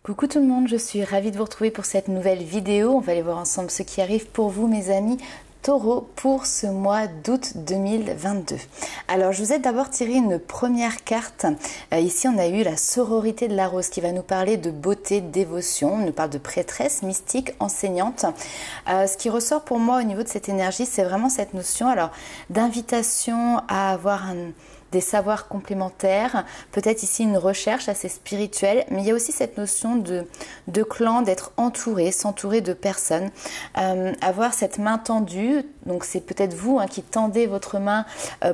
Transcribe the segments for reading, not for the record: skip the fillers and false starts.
Coucou tout le monde, je suis ravie de vous retrouver pour cette nouvelle vidéo. On va aller voir ensemble ce qui arrive pour vous mes amis Taureau pour ce mois d'août 2022. Alors je vous ai d'abord tiré une première carte. Ici on a eu la sororité de la rose qui va nous parler de beauté, de dévotion. On nous parle de prêtresse, mystique, enseignante. Ce qui ressort pour moi au niveau de cette énergie, c'est vraiment cette notion alors d'invitation à avoir des savoirs complémentaires, peut-être ici une recherche assez spirituelle, mais il y a aussi cette notion de clan, d'être entouré, s'entourer de personnes, avoir cette main tendue, donc c'est peut-être vous qui tendez votre main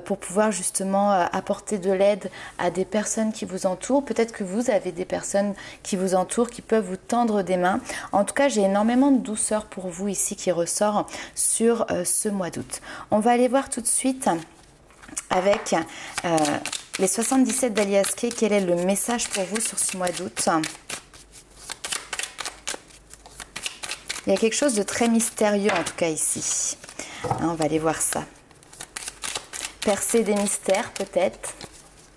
pour pouvoir justement apporter de l'aide à des personnes qui vous entourent, peut-être que vous avez des personnes qui vous entourent, qui peuvent vous tendre des mains. En tout cas, j'ai énormément de douceur pour vous ici qui ressort sur ce mois d'août. On va aller voir tout de suite avec les 77 d'Alias Kay, quel est le message pour vous sur ce mois d'août? Il y a quelque chose de très mystérieux en tout cas ici. On va aller voir ça. Percer des mystères peut-être,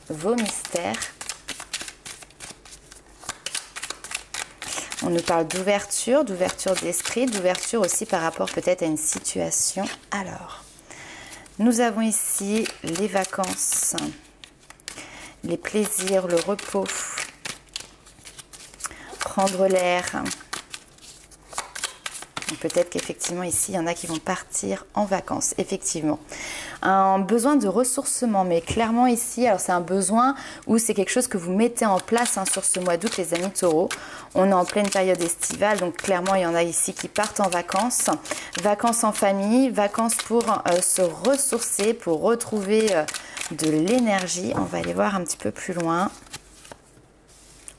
vos mystères. On nous parle d'ouverture d'esprit, d'ouverture aussi par rapport peut-être à une situation. Alors, nous avons ici les vacances, les plaisirs, le repos, prendre l'air. Peut-être qu'effectivement ici, il y en a qui vont partir en vacances, effectivement. Un besoin de ressourcement, mais clairement ici, alors c'est un besoin où c'est quelque chose que vous mettez en place sur ce mois d'août, les amis taureaux. On est en pleine période estivale, donc clairement il y en a ici qui partent en vacances. Vacances en famille, vacances pour se ressourcer, pour retrouver de l'énergie. On va aller voir un petit peu plus loin.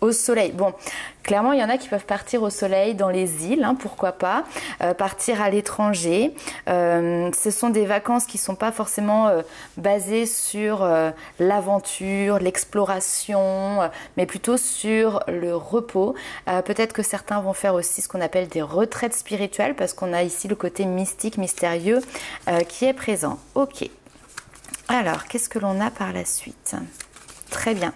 Au soleil. Bon, clairement, il y en a qui peuvent partir au soleil dans les îles, pourquoi pas, partir à l'étranger. Ce sont des vacances qui ne sont pas forcément basées sur l'aventure, l'exploration, mais plutôt sur le repos. Peut-être que certains vont faire aussi ce qu'on appelle des retraites spirituelles, parce qu'on a ici le côté mystique, mystérieux qui est présent. Ok. Alors, qu'est-ce que l'on a par la suite? Très bien.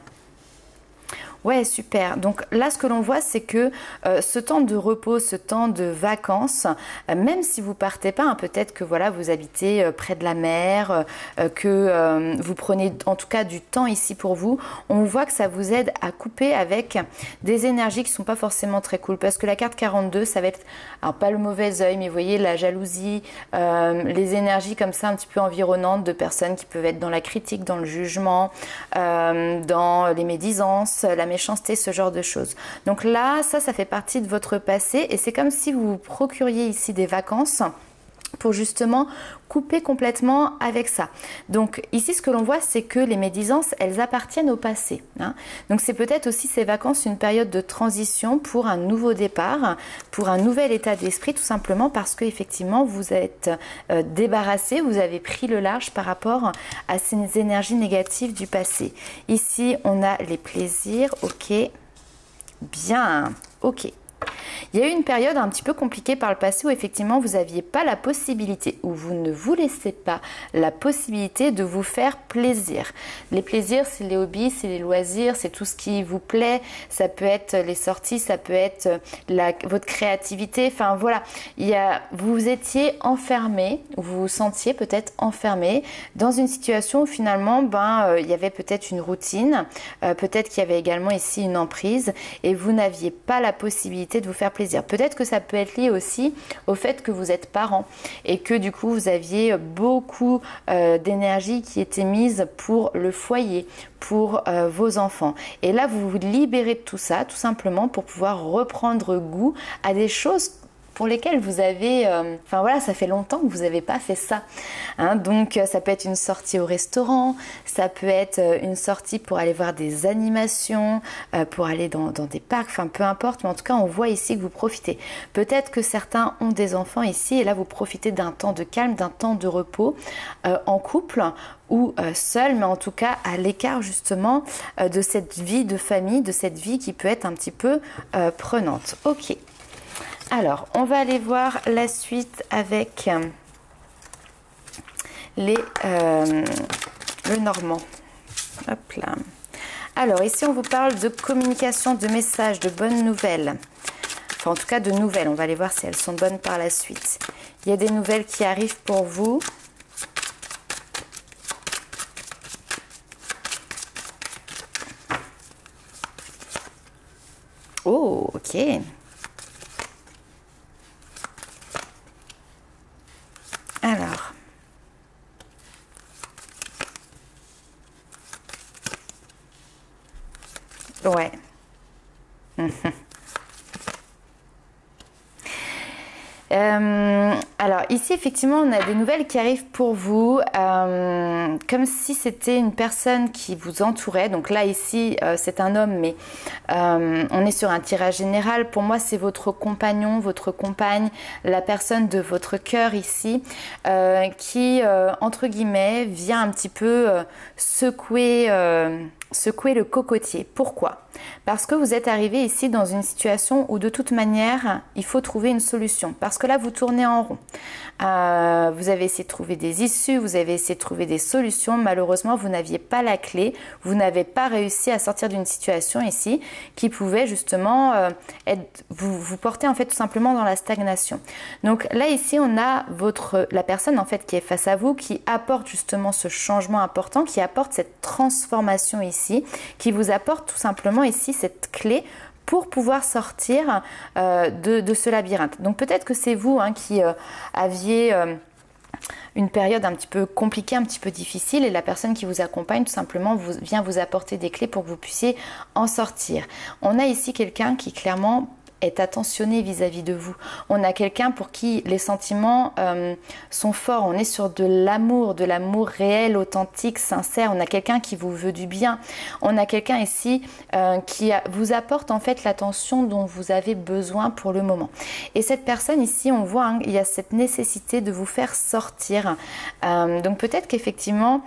Ouais, super. Donc là, ce que l'on voit, c'est que ce temps de repos, ce temps de vacances, même si vous partez pas, peut-être que voilà, vous habitez près de la mer, que vous prenez en tout cas du temps ici pour vous, on voit que ça vous aide à couper avec des énergies qui sont pas forcément très cool. Parce que la carte 42, ça va être, alors pas le mauvais œil, mais vous voyez, la jalousie, les énergies comme ça un petit peu environnantes de personnes qui peuvent être dans la critique, dans le jugement, dans les médisances, la méchanceté, ce genre de choses. Donc là, ça fait partie de votre passé et c'est comme si vous vous procuriez ici des vacances pour justement couper complètement avec ça. Donc ici, ce que l'on voit, c'est que les médisances, elles appartiennent au passé. Donc c'est peut-être aussi ces vacances une période de transition pour un nouveau départ, pour un nouvel état d'esprit, tout simplement parce que effectivement vous êtes débarrassé, vous avez pris le large par rapport à ces énergies négatives du passé. Ici, on a les plaisirs, ok, bien, ok. Il y a eu une période un petit peu compliquée par le passé où effectivement vous n'aviez pas la possibilité, où vous ne vous laissez pas la possibilité de vous faire plaisir. Les plaisirs, c'est les hobbies, c'est les loisirs, c'est tout ce qui vous plaît. Ça peut être les sorties, ça peut être votre créativité. Enfin voilà, vous étiez enfermé, vous vous sentiez peut-être enfermé dans une situation où finalement il y avait peut-être une routine, peut-être qu'il y avait également ici une emprise et vous n'aviez pas la possibilité de vous faire plaisir. Peut-être que ça peut être lié aussi au fait que vous êtes parent et que du coup vous aviez beaucoup d'énergie qui était mise pour le foyer, pour vos enfants. Et là vous vous libérez de tout ça tout simplement pour pouvoir reprendre goût à des choses pour lesquels vous avez, enfin voilà, ça fait longtemps que vous n'avez pas fait ça. Donc ça peut être une sortie au restaurant, ça peut être une sortie pour aller voir des animations, pour aller dans des parcs, enfin peu importe, mais en tout cas on voit ici que vous profitez. Peut-être que certains ont des enfants ici et là vous profitez d'un temps de calme, d'un temps de repos en couple ou seul, mais en tout cas à l'écart justement de cette vie de famille, de cette vie qui peut être un petit peu prenante. Ok. Alors, on va aller voir la suite avec le Normand. Hop là. Alors ici on vous parle de communication, de messages, de bonnes nouvelles. Enfin en tout cas de nouvelles, on va aller voir si elles sont bonnes par la suite. Il y a des nouvelles qui arrivent pour vous. Oh, ok. Alors. Ouais. Alors ici effectivement on a des nouvelles qui arrivent pour vous comme si c'était une personne qui vous entourait. Donc là ici c'est un homme, mais on est sur un tirage général. Pour moi c'est votre compagnon, votre compagne, la personne de votre cœur ici qui entre guillemets vient un petit peu secouer le cocotier. Pourquoi? Parce que vous êtes arrivé ici dans une situation où de toute manière il faut trouver une solution, parce que là vous tournez en rond. Vous avez essayé de trouver des issues, vous avez essayé de trouver des solutions. Malheureusement vous n'aviez pas la clé, vous n'avez pas réussi à sortir d'une situation ici qui pouvait justement vous porter en fait tout simplement dans la stagnation. Donc là ici on a la personne en fait qui est face à vous, qui apporte justement ce changement important, qui apporte cette transformation ici, qui vous apporte tout simplement ici cette clé pour pouvoir sortir de ce labyrinthe. Donc peut-être que c'est vous qui aviez une période un petit peu compliquée, un petit peu difficile, et la personne qui vous accompagne tout simplement vient vous apporter des clés pour que vous puissiez en sortir. On a ici quelqu'un qui clairement est attentionné vis-à-vis de vous. On a quelqu'un pour qui les sentiments sont forts. On est sur de l'amour réel, authentique, sincère. On a quelqu'un qui vous veut du bien. On a quelqu'un ici qui vous apporte en fait l'attention dont vous avez besoin pour le moment. Et cette personne ici, on voit, il y a cette nécessité de vous faire sortir. Donc peut-être qu'effectivement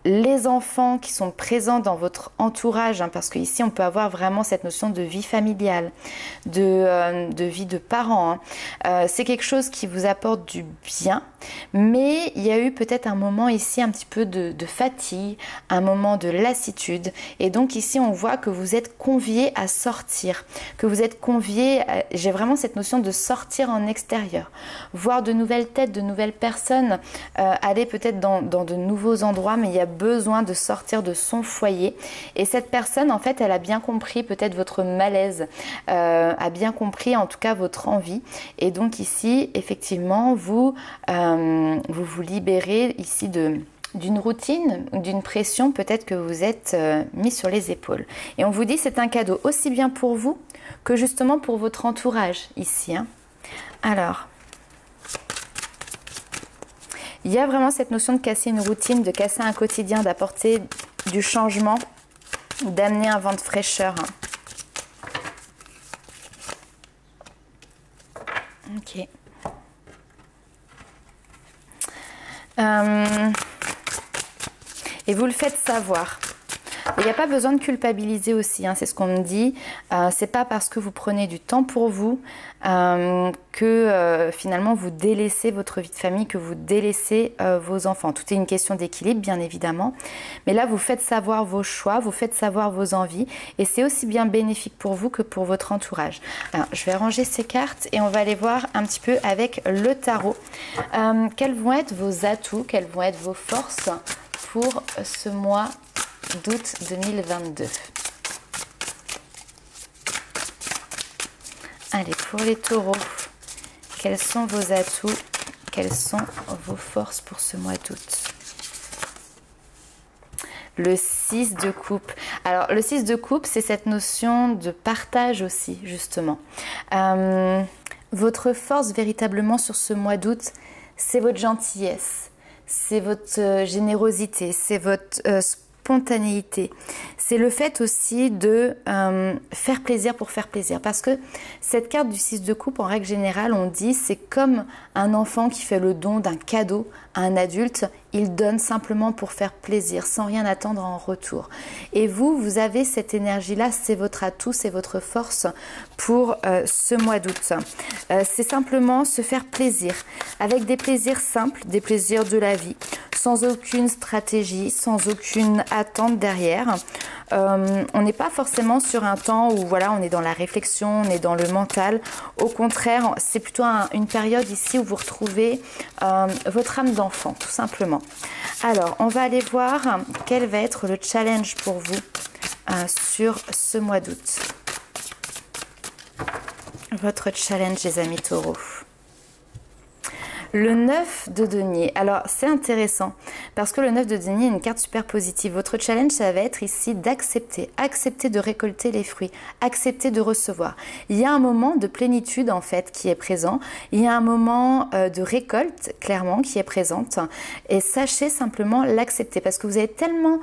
les enfants qui sont présents dans votre entourage, parce qu'ici on peut avoir vraiment cette notion de vie familiale, de vie de parents, c'est quelque chose qui vous apporte du bien, mais il y a eu peut-être un moment ici un petit peu de fatigue, un moment de lassitude, et donc ici on voit que vous êtes convié à sortir, que vous êtes convié, j'ai vraiment cette notion de sortir en extérieur, voir de nouvelles têtes, de nouvelles personnes, aller peut-être dans de nouveaux endroits, mais il y a besoin de sortir de son foyer. Et cette personne en fait elle a bien compris peut-être votre malaise, a bien compris en tout cas votre envie, et donc ici effectivement vous vous libérez ici d'une routine, d'une pression peut-être que vous êtes mis sur les épaules. Et on vous dit c'est un cadeau aussi bien pour vous que justement pour votre entourage ici. Alors il y a vraiment cette notion de casser une routine, de casser un quotidien, d'apporter du changement, d'amener un vent de fraîcheur. Ok. Et vous le faites savoir. Il n'y a pas besoin de culpabiliser aussi, c'est ce qu'on me dit. C'est pas parce que vous prenez du temps pour vous que finalement vous délaissez votre vie de famille, que vous délaissez vos enfants. Tout est une question d'équilibre bien évidemment. Mais là vous faites savoir vos choix, vous faites savoir vos envies, et c'est aussi bien bénéfique pour vous que pour votre entourage. Alors je vais ranger ces cartes et on va aller voir un petit peu avec le tarot. Quels vont être vos atouts, quelles vont être vos forces pour ce mois d'août 2022. Allez, pour les taureaux, quels sont vos atouts, quelles sont vos forces pour ce mois d'août? Le 6 de coupe. Alors, le 6 de coupe, c'est cette notion de partage aussi, justement. Votre force véritablement sur ce mois d'août, c'est votre gentillesse, c'est votre générosité, c'est votre spontanéité. C'est le fait aussi de faire plaisir pour faire plaisir. Parce que cette carte du 6 de coupe, en règle générale, on dit c'est comme un enfant qui fait le don d'un cadeau à un adulte. Il donne simplement pour faire plaisir, sans rien attendre en retour. Et vous avez cette énergie-là, c'est votre atout, c'est votre force pour ce mois d'août. C'est simplement se faire plaisir, avec des plaisirs simples, des plaisirs de la vie. sans aucune stratégie, sans aucune attente derrière. On n'est pas forcément sur un temps où voilà, on est dans la réflexion, on est dans le mental. Au contraire, c'est plutôt une période ici où vous retrouvez votre âme d'enfant, tout simplement. Alors, on va aller voir quel va être le challenge pour vous sur ce mois d'août. Votre challenge, les amis taureaux. Le 9 de denier. Alors, c'est intéressant parce que le 9 de denier est une carte super positive. Votre challenge, ça va être ici d'accepter. Accepter de récolter les fruits. Accepter de recevoir. Il y a un moment de plénitude, en fait, qui est présent. Il y a un moment de récolte, clairement, qui est présente. Et sachez simplement l'accepter parce que vous avez tellement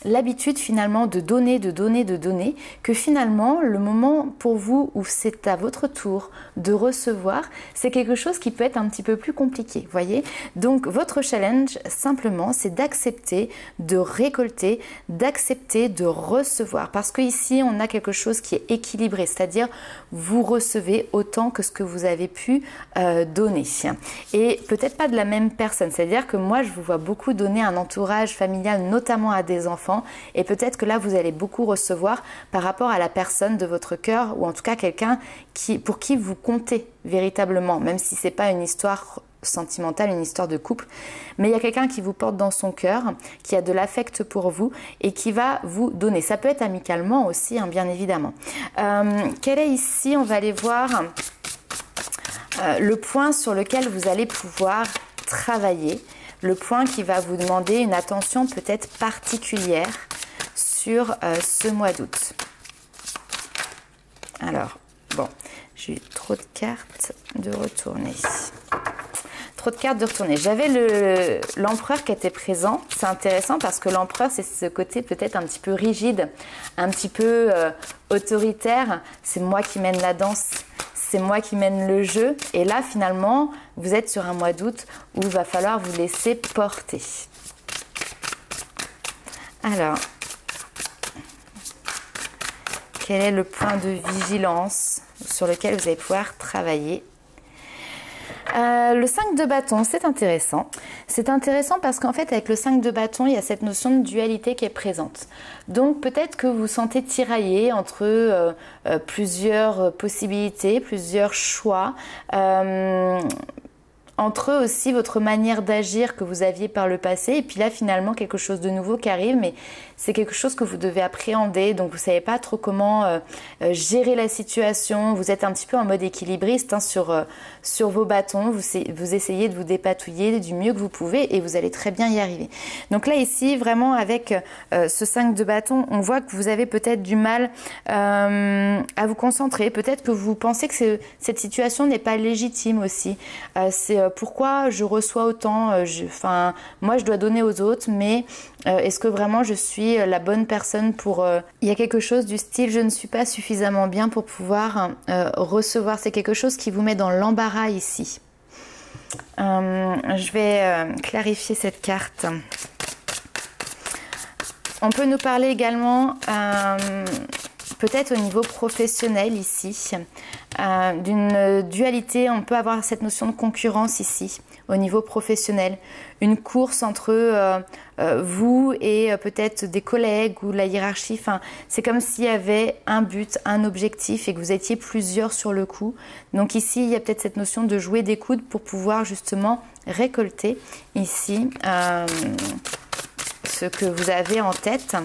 l'habitude finalement de donner, que finalement le moment pour vous où c'est à votre tour de recevoir, c'est quelque chose qui peut être un petit peu plus compliqué, voyez. Donc votre challenge simplement c'est d'accepter, de récolter, d'accepter de recevoir parce que ici on a quelque chose qui est équilibré, c'est-à-dire vous recevez autant que ce que vous avez pu donner et peut-être pas de la même personne, c'est-à-dire que moi je vous vois beaucoup donner un entourage familial notamment à des enfants et peut-être que là vous allez beaucoup recevoir par rapport à la personne de votre cœur ou en tout cas quelqu'un pour qui vous comptez véritablement, même si c'est pas une histoire sentimentale, une histoire de couple, mais il y a quelqu'un qui vous porte dans son cœur, qui a de l'affect pour vous et qui va vous donner. Ça peut être amicalement aussi, hein, bien évidemment. Quel est ici, on va aller voir le point sur lequel vous allez pouvoir travailler. Le point qui va vous demander une attention peut-être particulière sur ce mois d'août. Alors, bon, j'ai eu trop de cartes de retourner. Trop de cartes de retourner. J'avais l'empereur qui était présent. C'est intéressant parce que l'empereur, c'est ce côté peut-être un petit peu rigide, un petit peu autoritaire. C'est moi qui mène la danse. C'est moi qui mène le jeu. Et là, finalement, vous êtes sur un mois d'août où il va falloir vous laisser porter. Alors, quel est le point de vigilance sur lequel vous allez pouvoir travailler? Le 5 de bâton, c'est intéressant. C'est intéressant parce qu'en fait, avec le 5 de bâton, il y a cette notion de dualité qui est présente. Donc, peut-être que vous vous sentez tiraillé entre plusieurs possibilités, plusieurs choix. Entre aussi votre manière d'agir que vous aviez par le passé et puis là finalement quelque chose de nouveau qui arrive, mais c'est quelque chose que vous devez appréhender, donc vous savez pas trop comment gérer la situation. Vous êtes un petit peu en mode équilibriste hein, sur vos bâtons, vous essayez de vous dépatouiller du mieux que vous pouvez et vous allez très bien y arriver. Donc là ici vraiment avec ce 5 de bâton, on voit que vous avez peut-être du mal à vous concentrer, peut-être que vous pensez que cette situation n'est pas légitime aussi. C'est pourquoi je reçois autant, moi je dois donner aux autres, mais est-ce que vraiment je suis la bonne personne pour... Il y a quelque chose du style je ne suis pas suffisamment bien pour pouvoir recevoir. C'est quelque chose qui vous met dans l'embarras ici. Je vais clarifier cette carte. On peut nous parler également... peut-être au niveau professionnel ici, d'une dualité, on peut avoir cette notion de concurrence ici, au niveau professionnel. Une course entre vous et peut-être des collègues ou la hiérarchie. Enfin, c'est comme s'il y avait un but, un objectif et que vous étiez plusieurs sur le coup. Donc ici, il y a peut-être cette notion de jouer des coudes pour pouvoir justement récolter ici ce que vous avez en tête,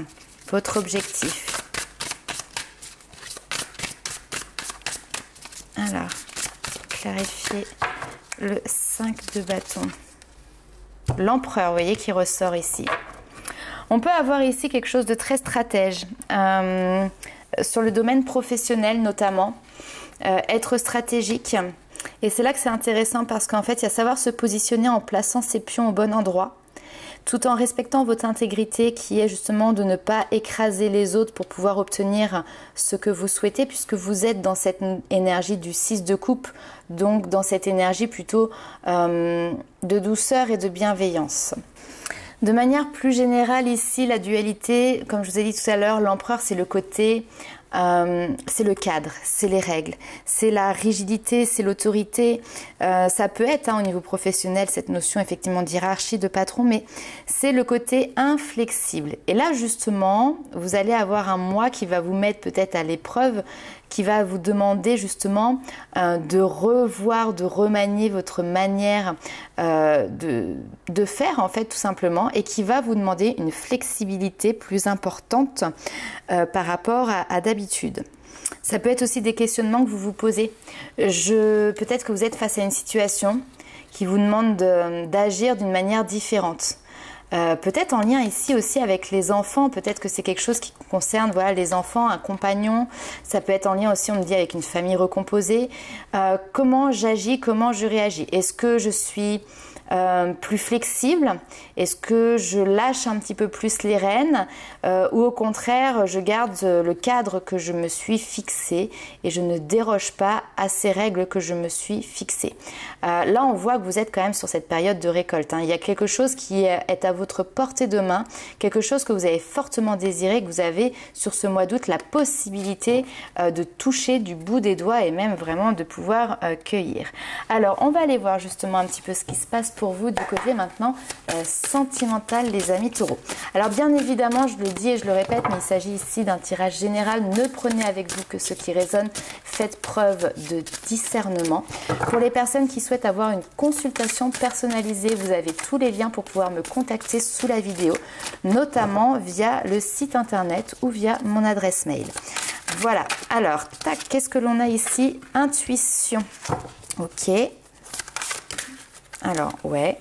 votre objectif. Alors, clarifier le 5 de bâton. L'empereur, vous voyez, qui ressort ici. On peut avoir ici quelque chose de très stratège, sur le domaine professionnel notamment, être stratégique. Et c'est là que c'est intéressant parce qu'en fait, il y a savoir se positionner en plaçant ses pions au bon endroit, tout en respectant votre intégrité qui est justement de ne pas écraser les autres pour pouvoir obtenir ce que vous souhaitez puisque vous êtes dans cette énergie du 6 de coupe, donc dans cette énergie plutôt de douceur et de bienveillance. De manière plus générale ici, la dualité, comme je vous ai dit tout à l'heure, l'empereur c'est le côté c'est le cadre, c'est les règles, c'est la rigidité, c'est l'autorité. Ça peut être au niveau professionnel cette notion effectivement d'hiérarchie, de patron, mais c'est le côté inflexible. Et là justement, vous allez avoir un mois qui va vous mettre peut-être à l'épreuve, qui va vous demander justement de revoir, de remanier votre manière de faire en fait tout simplement, et qui va vous demander une flexibilité plus importante par rapport à d'habitude. Ça peut être aussi des questionnements que vous vous posez. Peut-être que vous êtes face à une situation qui vous demande d'agir d'une manière différente. Peut-être en lien ici aussi avec les enfants, peut-être que c'est quelque chose qui concerne voilà, les enfants, un compagnon, ça peut être en lien aussi, on me dit, avec une famille recomposée. Comment j'agis, comment je réagis? Est-ce que je suis plus flexible? Est-ce que je lâche un petit peu plus les rênes ou au contraire je garde le cadre que je me suis fixé et je ne déroge pas à ces règles que je me suis fixées? Là on voit que vous êtes quand même sur cette période de récolte, Il y a quelque chose qui est à votre portée de main, quelque chose que vous avez fortement désiré, que vous avez sur ce mois d'août la possibilité de toucher du bout des doigts et même vraiment de pouvoir cueillir. Alors on va aller voir justement un petit peu ce qui se passe pour vous du côté maintenant sentimental, les amis taureaux. Alors bien évidemment, je le dis et je le répète, mais il s'agit ici d'un tirage général. Ne prenez avec vous que ce qui résonne. Faites preuve de discernement. Pour les personnes qui souhaitent avoir une consultation personnalisée, vous avez tous les liens pour pouvoir me contacter sous la vidéo, notamment via le site internet ou via mon adresse mail. Voilà, alors, tac, qu'est-ce que l'on a ici? Intuition. Ok. Alors, ouais.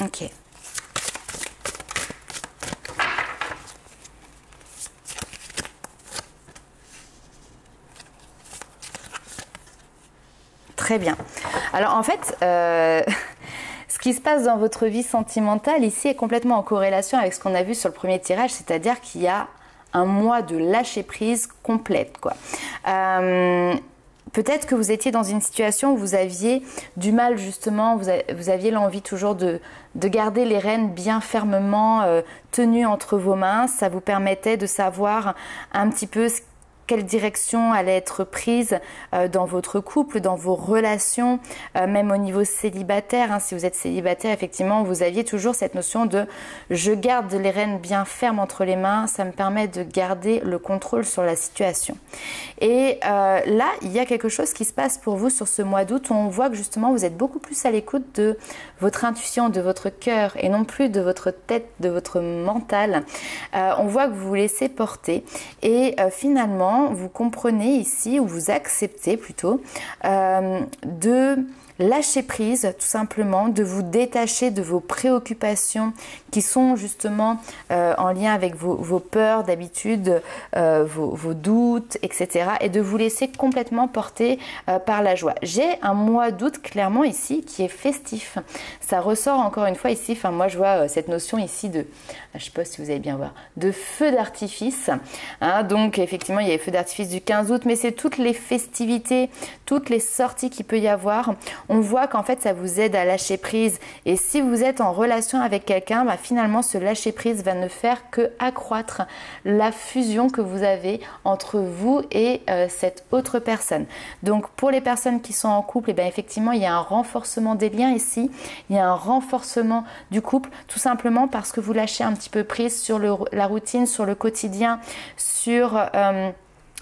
Ok. Très bien. Alors en fait, ce qui se passe dans votre vie sentimentale ici est complètement en corrélation avec ce qu'on a vu sur le premier tirage, c'est-à-dire qu'il y a un mois de lâcher prise complète, quoi. Peut-être que vous étiez dans une situation où vous aviez du mal justement, vous aviez l'envie toujours de garder les rênes bien fermement tenues entre vos mains. Ça vous permettait de savoir un petit peu quelle direction allait être prise dans votre couple, dans vos relations, même au niveau célibataire. Si vous êtes célibataire, effectivement, vous aviez toujours cette notion de « je garde les rênes bien fermes entre les mains, ça me permet de garder le contrôle sur la situation ». Et là, il y a quelque chose qui se passe pour vous sur ce mois d'août où on voit que justement, vous êtes beaucoup plus à l'écoute de votre intuition, de votre cœur et non plus de votre tête, de votre mental. On voit que vous vous laissez porter et finalement, vous comprenez ici, ou vous acceptez plutôt, de lâcher prise tout simplement, de vous détacher de vos préoccupations qui sont justement en lien avec vos peurs d'habitude, vos doutes, etc. et de vous laisser complètement porter par la joie. J'ai un mois d'août clairement ici qui est festif. Ça ressort encore une fois ici, enfin moi je vois cette notion ici de, je ne sais pas si vous allez bien voir, de feu d'artifice. Donc effectivement il y a les feux d'artifice du 15 août, mais c'est toutes les festivités, toutes les sorties qu'il peut y avoir. On voit qu'en fait ça vous aide à lâcher prise, et si vous êtes en relation avec quelqu'un, finalement ce lâcher prise va ne faire que accroître la fusion que vous avez entre vous et cette autre personne. Donc pour les personnes qui sont en couple, effectivement il y a un renforcement des liens ici, il y a un renforcement du couple, tout simplement parce que vous lâchez un petit peu prise sur la routine, sur le quotidien, sur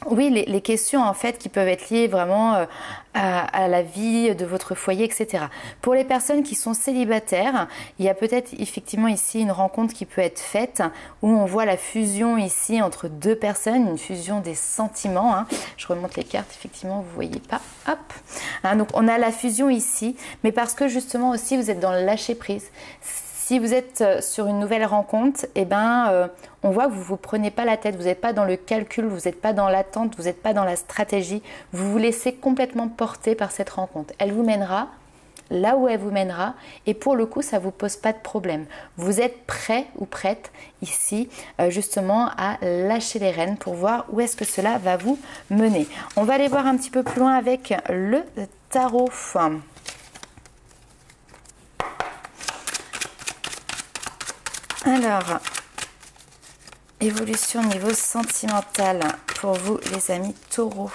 oui, les questions en fait qui peuvent être liées vraiment à la vie de votre foyer, etc. Pour les personnes qui sont célibataires, il y a peut-être effectivement ici une rencontre qui peut être faite où on voit la fusion ici entre deux personnes, une fusion des sentiments. Je remonte les cartes, effectivement, vous voyez pas. Hop. Donc on a la fusion ici, mais parce que justement aussi vous êtes dans le lâcher prise. Si vous êtes sur une nouvelle rencontre, on voit que vous ne vous prenez pas la tête, vous n'êtes pas dans le calcul, vous n'êtes pas dans l'attente, vous n'êtes pas dans la stratégie, vous vous laissez complètement porter par cette rencontre. Elle vous mènera là où elle vous mènera et pour le coup, ça ne vous pose pas de problème. Vous êtes prêt ou prête ici justement à lâcher les rênes pour voir où est-ce que cela va vous mener. On va aller voir un petit peu plus loin avec le tarot. Alors, évolution au niveau sentimental pour vous les amis taureaux.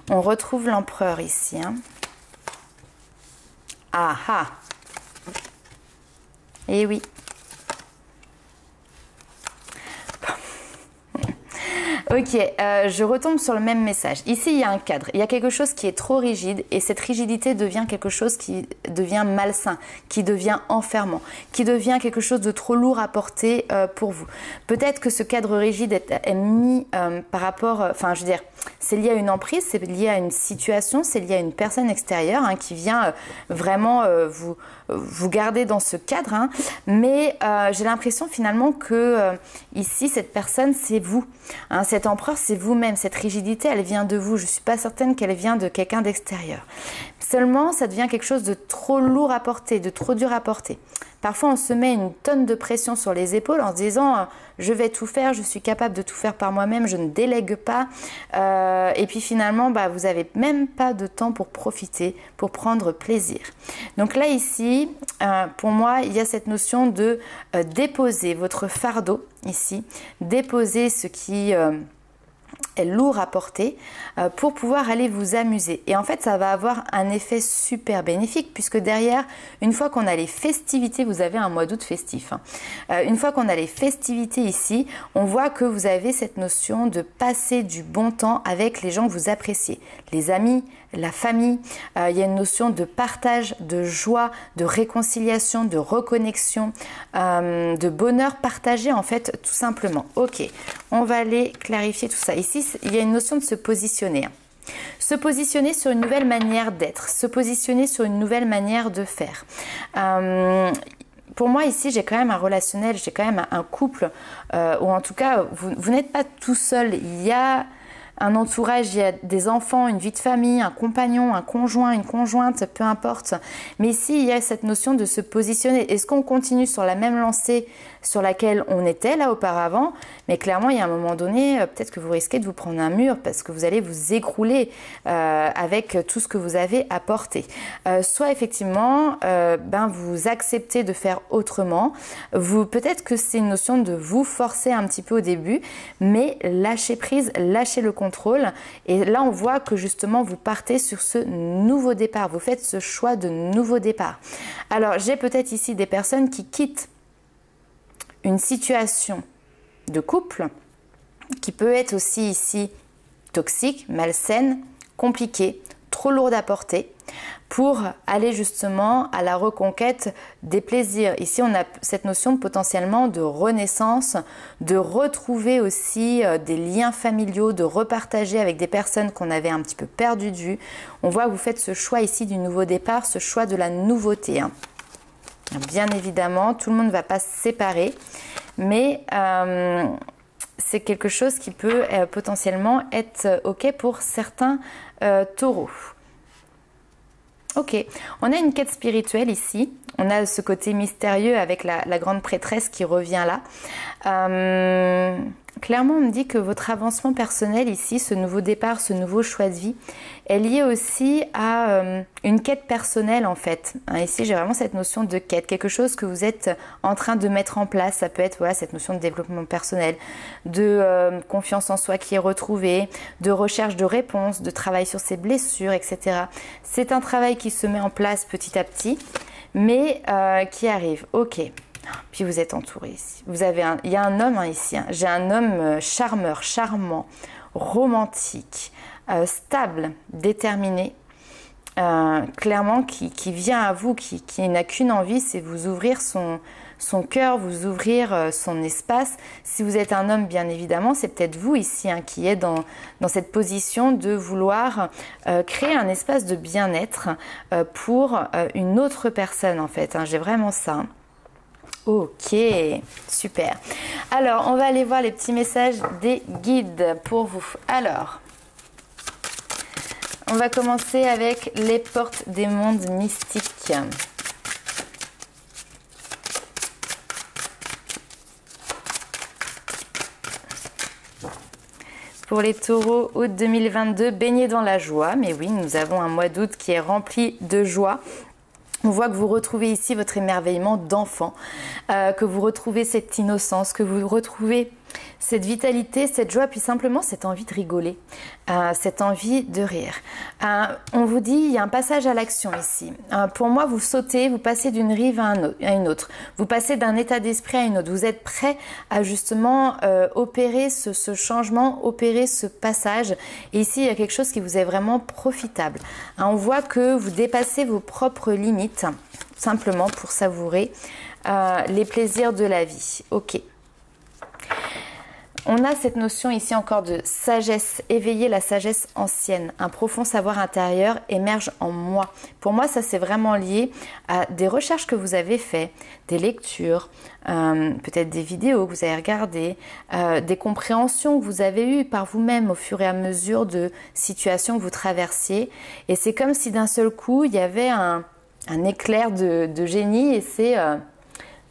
On retrouve l'empereur ici. Hein. Ah ah. Eh oui. Ok, je retombe sur le même message. Ici, il y a un cadre. Il y a quelque chose qui est trop rigide et cette rigidité devient quelque chose qui devient malsain, qui devient enfermant, qui devient quelque chose de trop lourd à porter pour vous. Peut-être que ce cadre rigide est mis par rapport... Enfin, je veux dire, c'est lié à une emprise, c'est lié à une situation, c'est lié à une personne extérieure hein, qui vient vraiment vous garder dans ce cadre. Hein. Mais j'ai l'impression finalement que ici, cette personne, c'est vous. Hein, cet empereur, c'est vous-même. Cette rigidité, elle vient de vous. Je ne suis pas certaine qu'elle vient de quelqu'un d'extérieur. Seulement, ça devient quelque chose de trop lourd à porter, de trop dur à porter. Parfois, on se met une tonne de pression sur les épaules en se disant « je vais tout faire, je suis capable de tout faire par moi-même, je ne délègue pas ». Et puis finalement, bah, vous n'avez même pas de temps pour profiter, pour prendre plaisir. Donc là, ici, pour moi, il y a cette notion de déposer votre fardeau, ici, déposer ce qui... est lourd à porter pour pouvoir aller vous amuser. Et en fait, ça va avoir un effet super bénéfique puisque derrière, une fois qu'on a les festivités, vous avez un mois d'août festif. Hein. Une fois qu'on a les festivités ici, on voit que vous avez cette notion de passer du bon temps avec les gens que vous appréciez. Les amis, la famille, il y a une notion de partage, de joie, de réconciliation, de reconnexion, de bonheur partagé en fait tout simplement. Ok, on va aller clarifier tout ça. Ici, il y a une notion de se positionner. Hein. Se positionner sur une nouvelle manière d'être, se positionner sur une nouvelle manière de faire. Pour moi ici, j'ai quand même un relationnel, j'ai quand même un couple, ou en tout cas, vous n'êtes pas tout seul. Il y a un entourage, il y a des enfants, une vie de famille, un compagnon, un conjoint, une conjointe, peu importe. Mais ici, il y a cette notion de se positionner. Est-ce qu'on continue sur la même lancée sur laquelle on était là auparavant? Mais clairement, il y a un moment donné, peut-être que vous risquez de vous prendre un mur parce que vous allez vous écrouler avec tout ce que vous avez apporté. Soit effectivement, vous acceptez de faire autrement. Peut-être que c'est une notion de vous forcer un petit peu au début, mais lâchez prise, lâchez le contrôle. Et là, on voit que justement, vous partez sur ce nouveau départ. Vous faites ce choix de nouveau départ. Alors, j'ai peut-être ici des personnes qui quittent une situation de couple qui peut être aussi ici toxique, malsaine, compliquée, trop lourde à porter pour aller justement à la reconquête des plaisirs. Ici, on a cette notion potentiellement de renaissance, de retrouver aussi des liens familiaux, de repartager avec des personnes qu'on avait un petit peu perdues de vue. On voit que vous faites ce choix ici du nouveau départ, ce choix de la nouveauté. Hein. Bien évidemment, tout le monde ne va pas se séparer, mais c'est quelque chose qui peut potentiellement être OK pour certains taureaux. Ok, on a une quête spirituelle ici, on a ce côté mystérieux avec la grande prêtresse qui revient là. Clairement, on me dit que votre avancement personnel ici, ce nouveau départ, ce nouveau choix de vie, est lié aussi à une quête personnelle en fait. Ici, j'ai vraiment cette notion de quête, quelque chose que vous êtes en train de mettre en place. Ça peut être voilà, cette notion de développement personnel, de confiance en soi qui est retrouvée, de recherche de réponses, de travail sur ses blessures, etc. C'est un travail qui se met en place petit à petit, mais qui arrive. Ok. Puis vous êtes entouré ici. Il y a un homme ici. Hein. J'ai un homme charmeur, charmant, romantique, stable, déterminé, clairement qui vient à vous, qui n'a qu'une envie, c'est vous ouvrir son cœur, vous ouvrir son espace. Si vous êtes un homme, bien évidemment, c'est peut-être vous ici hein, qui êtes dans cette position de vouloir créer un espace de bien-être pour une autre personne en fait. Hein. J'ai vraiment ça. Hein. Ok, super. Alors, on va aller voir les petits messages des guides pour vous. Alors, on va commencer avec les portes des mondes mystiques. Pour les taureaux, août 2022, baignez dans la joie. Mais oui, nous avons un mois d'août qui est rempli de joie. On voit que vous retrouvez ici votre émerveillement d'enfant, que vous retrouvez cette innocence, que vous retrouvez cette vitalité, cette joie, puis simplement cette envie de rigoler, cette envie de rire. On vous dit, il y a un passage à l'action ici. Pour moi, vous sautez, vous passez d'une rive à une autre. Vous passez d'un état d'esprit à une autre. Vous êtes prêt à justement opérer ce changement, opérer ce passage. Et ici, il y a quelque chose qui vous est vraiment profitable. On voit que vous dépassez vos propres limites, simplement pour savourer les plaisirs de la vie. Ok. On a cette notion ici encore de sagesse, éveiller la sagesse ancienne. Un profond savoir intérieur émerge en moi. Pour moi, ça c'est vraiment lié à des recherches que vous avez faites, des lectures, peut-être des vidéos que vous avez regardées, des compréhensions que vous avez eues par vous-même au fur et à mesure de situations que vous traversiez. Et c'est comme si d'un seul coup, il y avait un éclair de génie et c'est...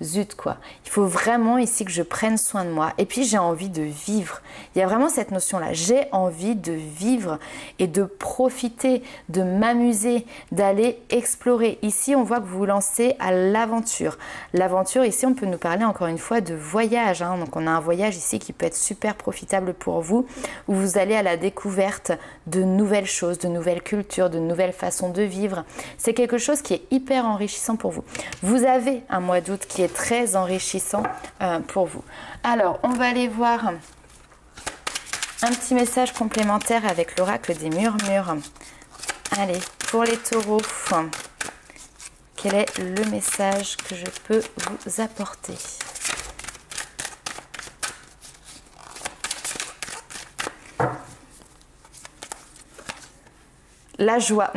zut quoi, il faut vraiment ici que je prenne soin de moi et puis j'ai envie de vivre. Il y a vraiment cette notion là, j'ai envie de vivre et de profiter, de m'amuser, d'aller explorer. Ici on voit que vous vous lancez à l'aventure. L'aventure ici on peut nous parler encore une fois de voyage, donc on a un voyage ici qui peut être super profitable pour vous, où vous allez à la découverte de nouvelles choses, de nouvelles cultures, de nouvelles façons de vivre. C'est quelque chose qui est hyper enrichissant pour vous. Vous avez un mois d'août qui est très enrichissant pour vous. Alors, on va aller voir un petit message complémentaire avec l'oracle des murmures. Allez, pour les taureaux, quel est le message que je peux vous apporter ? La joie.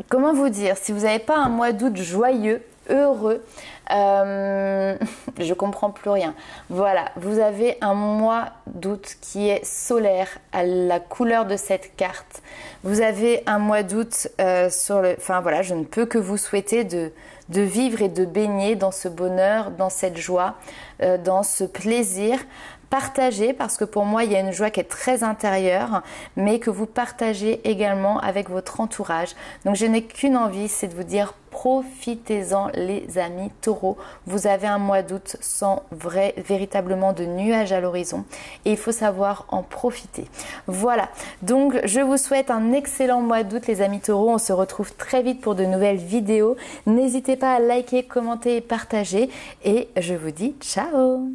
Comment vous dire ? Si vous n'avez pas un mois d'août joyeux, heureux, je comprends plus rien. Voilà, vous avez un mois d'août qui est solaire à la couleur de cette carte. Vous avez un mois d'août enfin voilà, je ne peux que vous souhaiter de vivre et de baigner dans ce bonheur, dans cette joie, dans ce plaisir. Partagez, parce que pour moi il y a une joie qui est très intérieure, mais que vous partagez également avec votre entourage. Donc je n'ai qu'une envie, c'est de vous dire profitez-en les amis taureaux. Vous avez un mois d'août sans véritablement de nuages à l'horizon et il faut savoir en profiter. Voilà, donc je vous souhaite un excellent mois d'août les amis taureaux. On se retrouve très vite pour de nouvelles vidéos. N'hésitez pas à liker, commenter et partager et je vous dis ciao.